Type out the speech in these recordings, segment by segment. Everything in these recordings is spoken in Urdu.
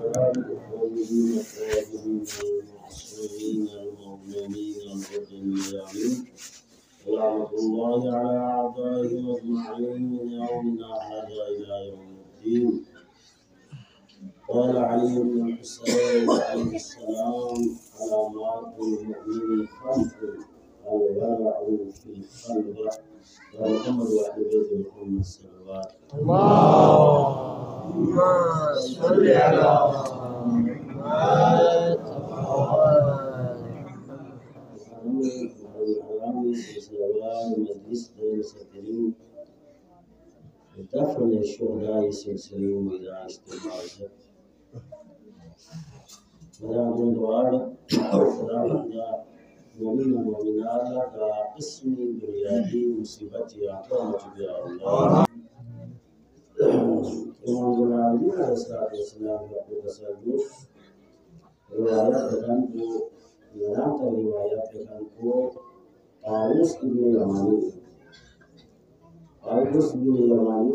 الطيبين الطاهرين المعصومين المظلومين المتدينين ورحمة الله على أعدائهم أجمعين من يومنا هذا إلى يوم الدين. قال علي بن الحسين عليه السلام: علامات المؤمن خمس: الورع في القلب. ومحمد وأهل بيت محمد صلوات اللهم صل على محمد مجلس بين سكرين دفن الشهداء سلسلين إلى استماعه ونعم دوار وفرامنا ومن ومنالا قسم بنيادي مصيبتي أعطانا بها الله. إمام العالمين عليه الصلاة والسلام يقول تسلم روايات كانكو ينام روايات كانكو طاووس ابن يماني طاووس ابن يماني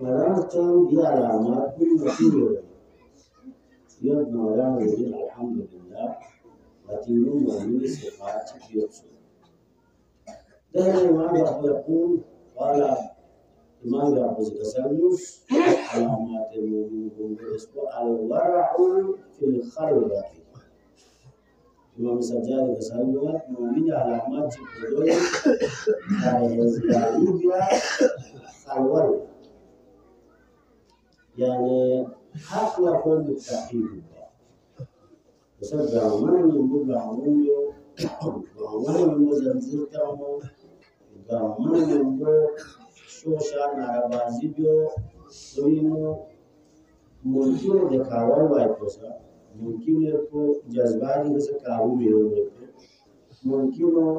ورغم دي علامات كل مسيرة يد مولانا يقول الحمد لله وتنو مؤمن صفات يوسف. ده الإمام يقول قال الإمام يقول تسلس علامات المؤمن الورع في الخلوة. Imam Sajjad تسلس مؤمن علامات يقول هذه خلوة يعني حق يكون بالتحقيق وسبب من يقول عمومه ومن يزنزل كامو ومن يقول شو شان عربازيبيو وينو ممكن دكاوا وايكوسا ممكن يكون جذباتي بس كابو ميرو ممكن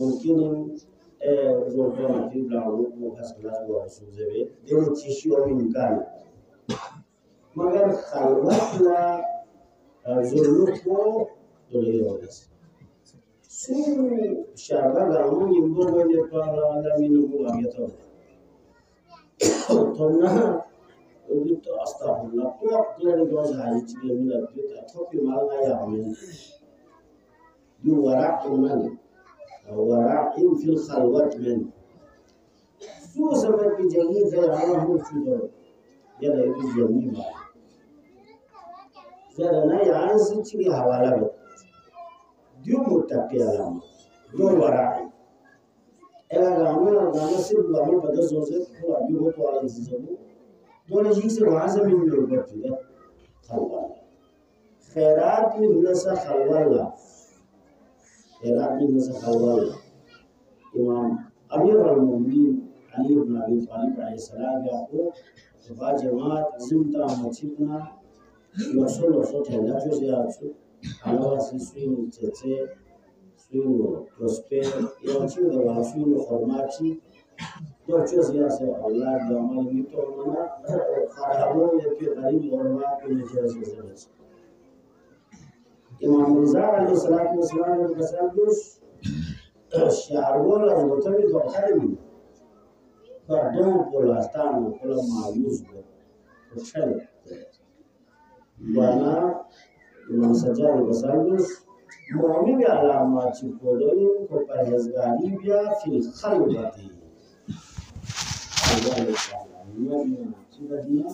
ممكن زوجة في بلاد وحسنا وسوزبي دين تشيو من كان مگر خلوتنا زلوكو دوليوس سو شعبا غامون يمبو بني فالا من هو أبيتو تونا وديت أستغفر الله كل جوز هاي تبي من البيت أتوقي مالنا يا من دو ورق من ورع في الخلوة من سو سبب بجهيد زرعه في يلا يجوز جميع زرعنا يعز تيجي حوالي ديو متقي علامة دو ورع إذا غامل سير غامل بدر زوجة هو أبيه هو على الزوجة دون جيس وعزم من الوقت ده خلوة خيرات من نسا خلوة خيرات من نسا خلوة إمام أمير المؤمنين علي بن أبي طالب عليه السلام يقول تبع جماعة زمتا متيبنا يوصل صوت هذا شو سياسو على واسي سوين تتة سوين بروسبير يوصل ده سوين خرماتي دو شو سياسة الله جمال ميتونا خارجوا يكفي قريب خرمات كل شيء سياسة إمام رضا عليه الصلاة والسلام بسالوس شعرون المتبي ضخامي فردون كلاستان وكل ما يوزع وشل وانا إمام سجاد بسالوس مؤمن علامات شكولين كوبايزغاري بيا في الخلوة الله يسلمك سيدنا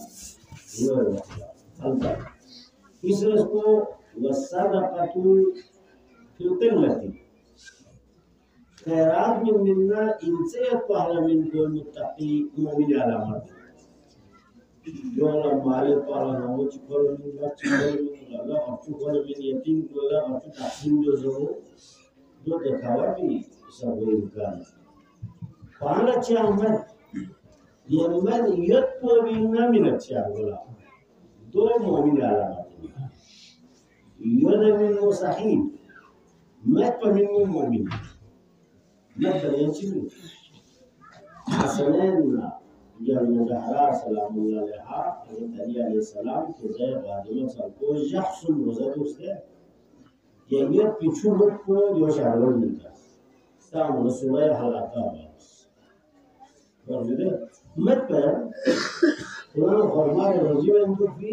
يوم الله إسرائيل والصدقة في القلة خيرات منا إنسان قال من دون متقي مؤمن علامات يوم مال قال نوج قال من لا تقول من لا أفضل من يتيم ولا أفضل تحسين جزء دو دكاوي سبب كان فانا تيامن يمن يطلب منا من التيامن دو مؤمن علامات يدمن صحيح مات من مؤمن مات ينشل حسنين يا المزهراء سلام الله عليها النبي عليه السلام كذا بعدما سالكو يحسن روزة وسته يعني بيشوفوا كل يوشعرون منك سام رسوله حلاقة وجده مات وانا فرمان الرجيم انتو في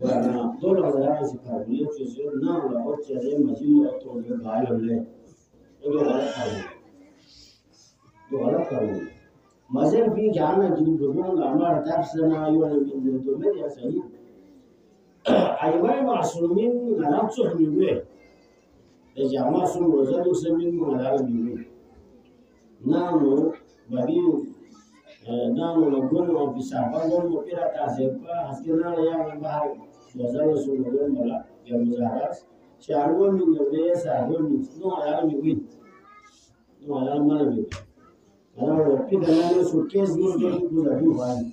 وانا دول على سكاريه في زور نام لا اوتشاري مجيء اوتو ده بايله دو على كارو مازال في جانا جدي بقول امر تفسنا يوم من دول يا سيد ايوه معصومين نعم صح نيوه الجماعه سن روزا مسلمين ولا نيوه نانو بديو نانو لغون في سابقون مكيرا تاسيبا حسكنا يا بحر وزارة سلوكون بلا جمزارات شعرون من جبلة سعرون من نو على ميوين نو على ما نبي أنا وقتي دلنا سوكيس نيجي كذا بيوان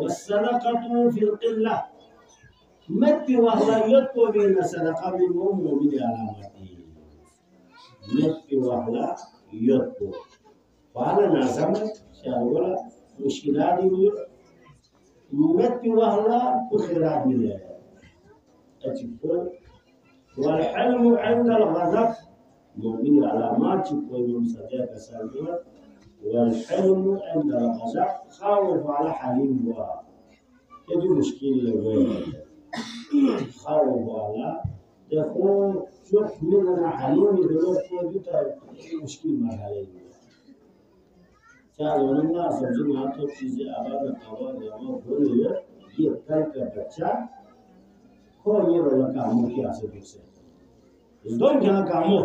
والصدقة في القلة مت وهو يطلب بين الصدقة من ومن علامته مت وهو يطلب فعلى نظام شاورا مشكلات مت وهو خيرات من أتقول والحلم عند الغضب مؤمن علامات تكون مصدقة سالمة والحلم عند الغضب خوف على حليم بوا يجي مشكلة غير خوف على يقول شوف مننا حليم يقول جدا مشكلة ما عليه شاء الله سبحانه وتعالى چیزیں آباد قوار جمع ہونے یہ کل کا بچہ کو یہ والا کاموں کی آسے سے اس دون کیا کاموں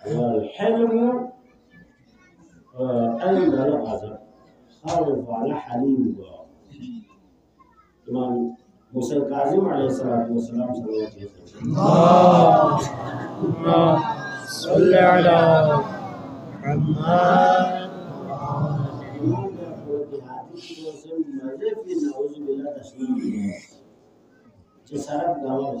والحلم عند الغضب خوف على حليم إمام موسى الكاظم عليه الصلاة والسلام صلى الله عليه وسلم صل على محمد جسارت دعوت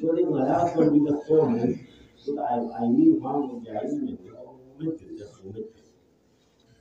Jadi malah kalau kita komen, kita ini orang menjadi menjadi tidak sulit.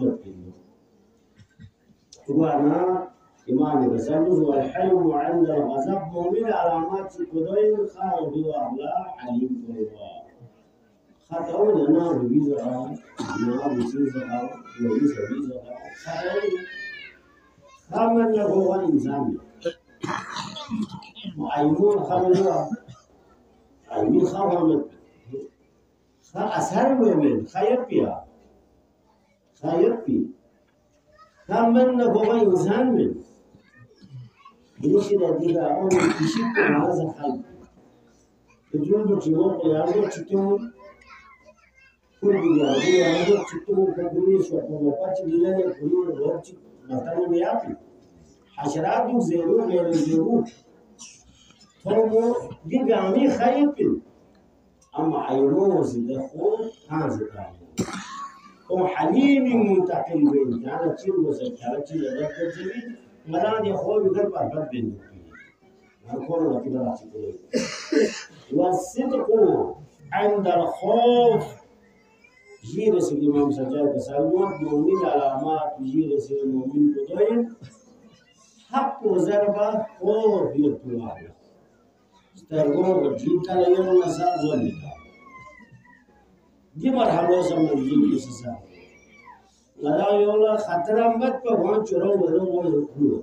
berpindah. Karena imam Ghazali والحلم عند الغضب من علامات القدوين خائف وأعلى حليم قريبا. خطأون أنا بيزها، أنا بيزها، بيزها. خطأون. خامن له هو إنسان. معينون خمسة عينين خامة أسهل من خير فيها خير في كم من نبغى إنسان من يشيل هذه أو يشيل هذا الحال تجول بتجول يعمل تجول كل يوم يعمل تجول كبير شو أقول بس ليلة كل يوم مثلاً بيعمل حشرات يزيلوا غير يزيلوا ثم بيجامي خير في أما عيونه زدخول هذا هو حليم منتقل بين كان تشيل وسكان تشيل هذا كذي مراد يخول يقدر بعد بينه نقول لك كده والصدق عند الخوف جيرس الإمام سجاد كسالمات مؤمن علامات جيرس المؤمن بدوين حق وزربة خوف يطلع استرجعوا جيتا ليوم نسار زلنا دي مرحلة سمع جيل يسسا لا يولا خطر أمبت بقول چورو ودو ودو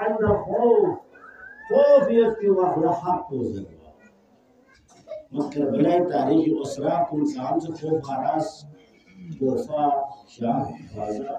عند خوف يكفي ولا حق وزن مكر بلاي تاريخ اسرا كل سام سے خوف خراس وفا شاه هذا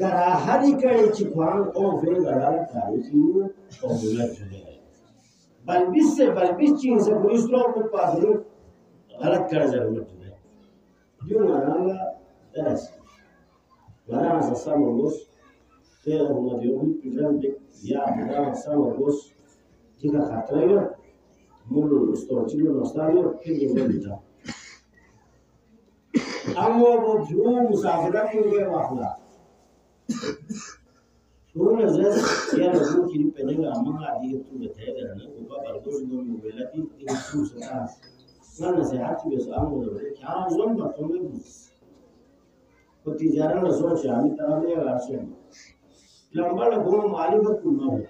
كراهري كاي تشوان او في غلال تاريخي او بلا بلبیس چین سے پولیس لوگ کو پادری غلط کر ضرورت ہے جو مانا درس مانا ساموس تے ہم دیو پیران دے یا مانا ساموس ٹھیک خاطر ہے مول استورچلو نستالیو کہ یہ دیتا امو وہ جو مسافرہ کے واخلا شون زس يا رجل كريم بنيجا أمانة عادية تقول بتهيأ أنا وبابا الجوز من موبايلاتي تنسوس الناس ما نصيحتي بس أمو ده كان زون بتومي بس والتجارة نزول شامي ترى ليه عشان لما لقوم مالي بكل ما هو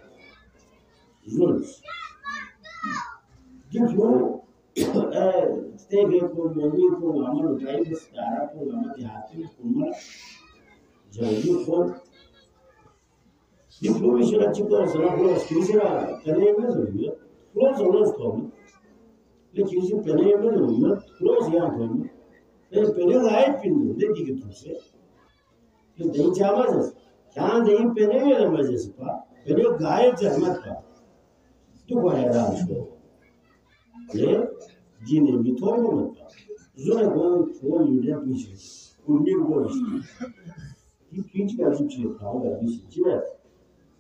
زول جبلو استيقظوا موميكم عملوا تعيب استعراضوا عملوا يحاتم كل جايبوا Diplomacy la città sarà chiusa tenere close non sto le chiusi tenere non close ya non e per la pin le dico tu se le dei chamas can dei pene le mazes pa per gaye zahmat pa tu ko hai ran sho le jine mi tomo mata zone go for you le piche urmi go ki pinch ka piche ta ga piche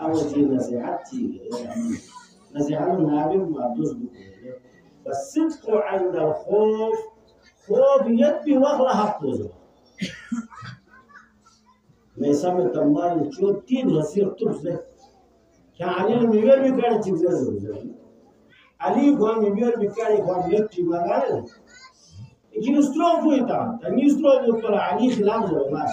أول شيء نصيحتي نصيحة النبي معدوس بكله والصدق عند الخوف خوف يدبي وغلا حقوزه ما يسمى التمال شو تين يصير تبصه كان علي الميور بيكار تجزء علي قام الميور بيكار قام يبتي ما قال Ginustrovo então, a Ginustrovo para ali خلاف mas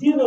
dino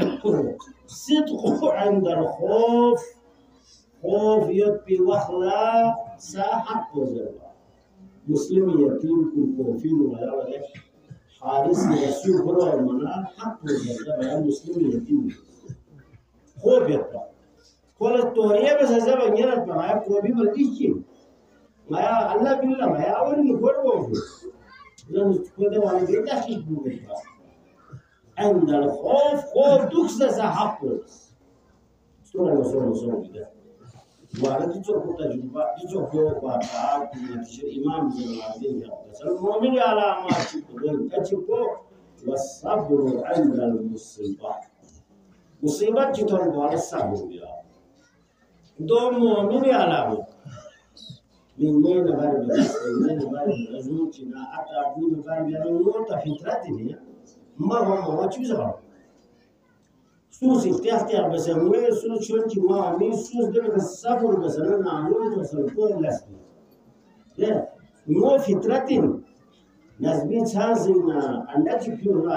والصدق عند الخوف خوف يبي وخلا ساحق وزربا مسلم يتيم كل كوفين ولا ولا حارس يسوع هو المنا حق وزربا مسلم يتيم خوف يبقى كل التورية بس هذا بنينا بمايا كوبي بلديكين مايا الله بالله مايا أول نقول وهم لأن كده وانا بيتا خيط بوجبا عند الخوف خوف دوكس ساحق سورة كده وعلى تجربة وعلى نتيجة الإمام زين العابدين المؤمن على ما تجربه والصبر عند المصيبة مصيبة تجربه على الصبر يا دو مؤمن على من وين بارد من بارد رزوجنا أتابون بارد يعني نوت فطرتنا ما هو ما تجزاه سوس اختيار بس موي سوس شونتي ما مي سوس ده الصبر بس انا نعمل وصلتوا لسه لا مو فطرتين نسبي chance ان عندك بيورا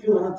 بيورا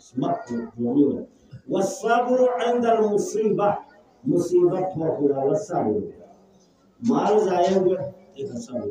اسمك يوميا والصبر عند المصيبة مصيبة هو الصبر مال زايد الصبر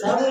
صبر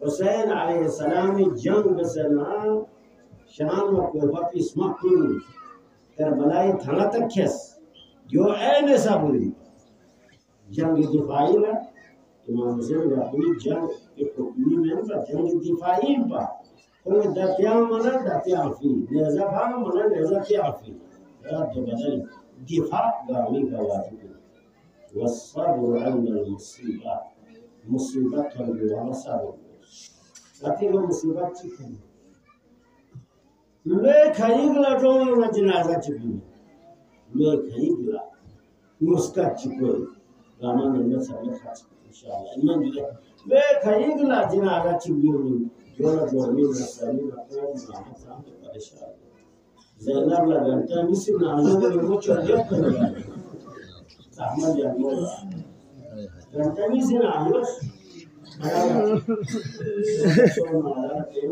حسين عليه السلام جنگ بسنا شام وكوفة في اسمه كل كربلاء ثلاثة كيس جو أين سابوري جنگ دفاعي لا إمام حسين يقول جنگ الحكومي من جنگ دفاعي با هو دافع منا دافع فيه نزافع منا نزافع فيه رد بدل دفاع قامي كواجب والصبر عند المصيبة مصيبة الجوار صبر لكن مصيبات تكون لا خير جون ما جنازة تكون لا خير مسكت تكون لما نمسك خاص إن شاء الله إيمان جل لا خير جنازة تكون جون من السليم أقوم نعم سام بارشة زينب لا بنت مسك نعلم الموت جاب كذا سامع جامو بنت مسك نعلم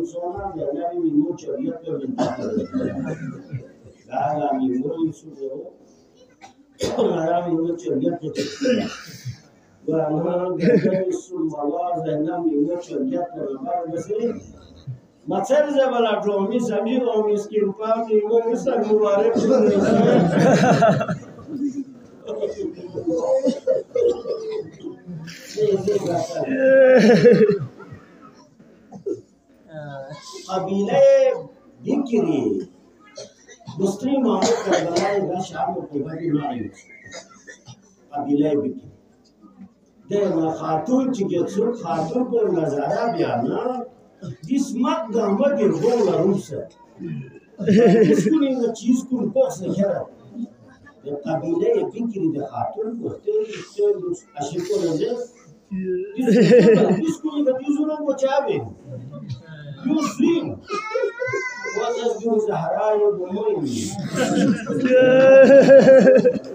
sono andati in muccio io per la mi vuoi su la mi muccio io per guarda che sul valore non mi muccio io per ma serve la dromi sami o mi schimpa mi vuoi salvare قبيلة ذكري مسلم معروف كربلاء شعب قبائل معروف قبيلة ذكري ده خاتون تجسر خاتون کو نظارہ بیانا جس مت گامہ کے بول روسا اس کو نہیں چیز کو پوکس نہیں ہے قبیلہ ذکری ده خاتون کو اشکو نظر Discul că dizul nu ce you swim. What does do Zahra you going?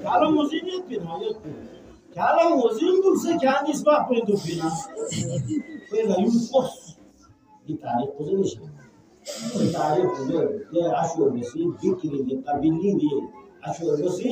Kalau muzinya pina ya. Kalau muzindu se kani isbah prindu pina. Pena you post. Di tarikh position. Di tarikh dia ashur besi dikri di kabili dia ashur besi.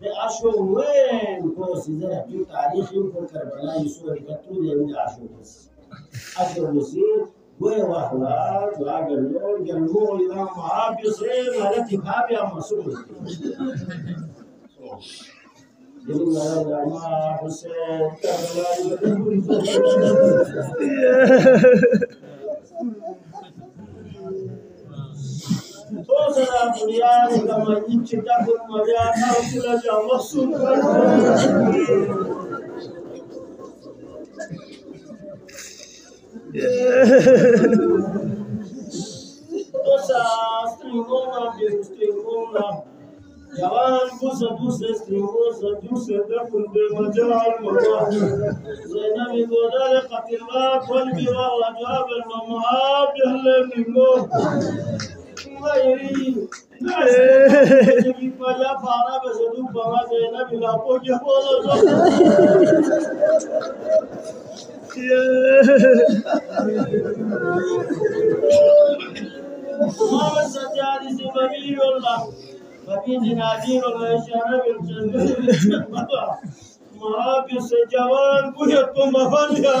de asho wen ko sizara tu tarihi ko Karbala yusuri katu de asho asho musi goye wahla jaga lor galmo ila maab yusre malati babi am masum Jadi Rama Hussein Tosa dunia ni kama nchi tatu Maria au kila jambo super. Tosa stringona Jawan busa stringosa dafun de majal mama Zainab godale qatilwa qalbi wa jawab al mamab yahle mingo Jadi payah para berseduh bahwa Zainab lapor dia bolos. Muhammad Sajjadi si Babi Allah, Babi Dinajir Allah Syarab al-Jannah. Maaf sejawan kuyat pemafan dia.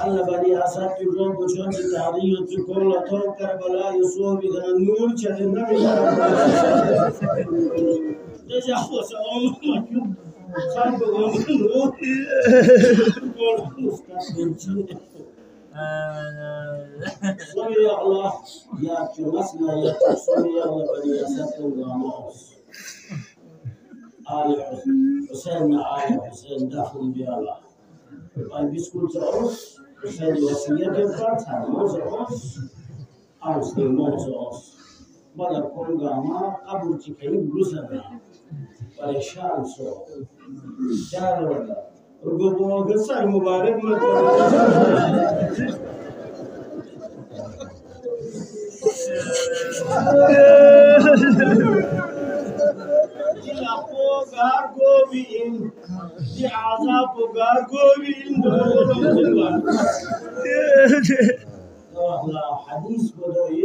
Alla bani asad tu ron buchon di tariyo tu kolla to Karbala Yusuf bi kana nur chalna bi deja khosa on khan ko nur kolla mustas binchi ya Allah ya chumasna ya tsumi ya Allah bani asad tu gamos Ali Hussein Ali Hussein dakhul bi Allah al biskut terus Saya wasiat yang pertama harus dimulai. Malah konggama kabur cikai berusaha. Pada syanso. Cara mana? Rugobo gesar mubarak macam. Dilapo gargo biin. Di azab gargo biin. Allah hadis bodoi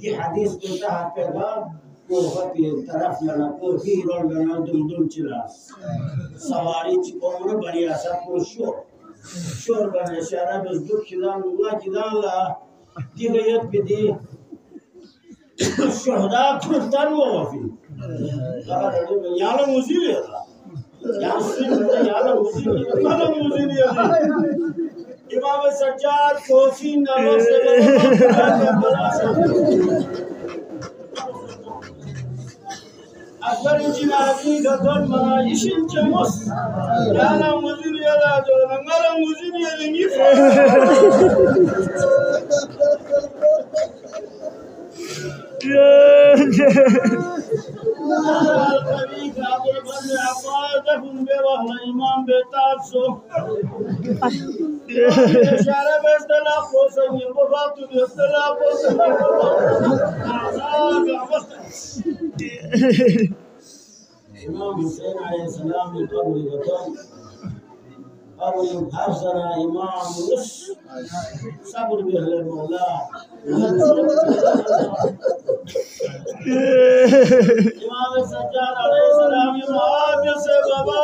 di hadis kita pega ko hati taraf lana ko hiro lana dum chilas sawari ci umur bari asa ko shor bana shara bez duk kidan la kidan la di gayat bidi shuhada kurtan wafi yala muzili Imam Sajjad Kofi Nawas Akbar Jinabi Gaton Marajishin Chamos Yala Muzini Yala Nangala Muzini Yalingifa Imam Betafso Shara Bestala Fosa Yubatu Bestala Fosa Imam Hussein alayhi salam Qabri Gaton أبو حفصنا إمام رس صبر به المولى إمام السجاد عليه السلام إمام يوسف بابا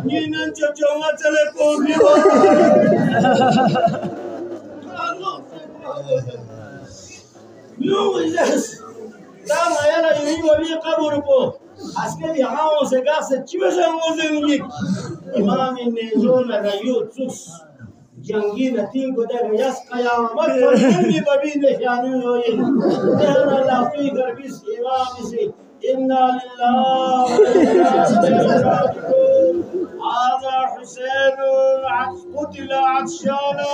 نينن جوجوما تلقون يوم الناس dama yana yi wa bi kaburu ko askari hawo se gasa ciwon wazin imamin ne zo na ga yutus jangi na tingo daga yaska ya makka kulli babi ne shanu yoyin da la fi garbi imami se inna lillahi wa inna ilaihi raji'un هذا حسين قتل عطشانا